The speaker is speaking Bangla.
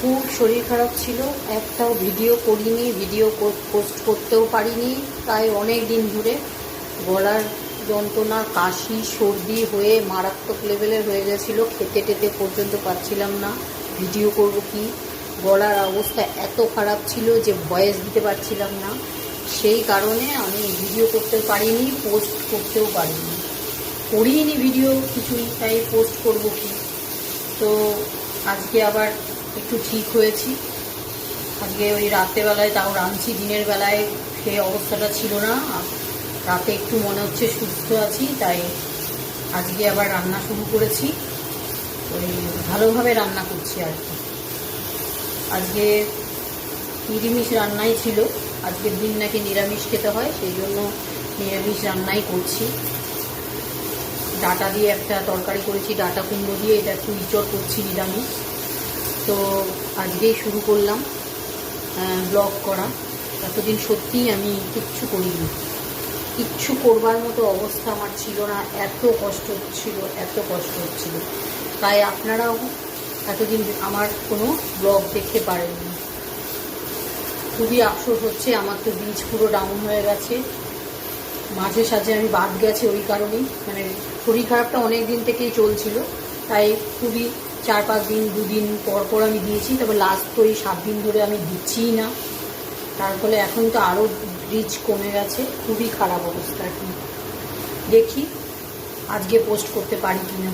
খুব শরীর খারাপ ছিল, একটাও ভিডিও করিনি, ভিডিও পোস্ট করতেও পারিনি। তাই অনেক দিন ধরে গলার যন্ত্রণা, কাশি, সর্দি হয়ে মারাত্মক লেভেলের হয়ে গেছিলো। খেতে টেতে পর্যন্ত পারছিলাম না। ভিডিও করব কি, গলার অবস্থা এত খারাপ ছিল যে ভয়েস দিতে পারছিলাম না। সেই কারণে আমি ভিডিও করতে পারিনি, পোস্ট করতেও পারিনি, করিনি ভিডিও কিছুই। তাই পোস্ট করব কি। তো আজকে আবার একটু ঠিক হয়েছি। আজকে ওই রাত্রেবেলায় তাও রাঁধছি, দিনের বেলায় সেই অবস্থাটা ছিল না। রাতে একটু মনে হচ্ছে সুস্থ আছি, তাই আজকে আবার রান্না শুরু করেছি। ওই ভালোভাবে রান্না করছি আর কি। আজকে নিরামিষ রান্নাই ছিল। আজকের দিন নাকি নিরামিষ খেতে হয়, সেই জন্য নিরামিষ রান্নাই করছি। ডাটা দিয়ে একটা তরকারি করেছি, ডাটা কুমড়ো দিয়ে। এটা একটু ইঁচড় করছি নিরামিষ। তো আজকেই শুরু করলাম ব্লগ করা। এতদিন সত্যিই আমি কিচ্ছু করিনি, কিচ্ছু করবার মতো অবস্থা আমার ছিল না। এত কষ্ট হচ্ছিল, এত কষ্ট হচ্ছিল। তাই আপনারাও এতদিন আমার কোনো ব্লগ দেখতে পারেননি। খুবই আফসোস হচ্ছে, আমার তো বীজ পুরো ডাউন হয়ে গেছে। মাঝে সাঝে আমি বাদ গেছে ওই কারণেই, মানে শরীর খারাপটা অনেক দিন থেকেই চলছিল। তাই খুবই 4-5 দিন 2 দিন পর পর আমি দিয়েছি। তবে লাস্ট তো এই 7 দিন ধরে আমি দিচ্ছিই না। তার ফলে এখন তো আরও রিচ কমে গেছে। খুবই খারাপ অবস্থা। এখন দেখি আজকে পোস্ট করতে পারি কিনা।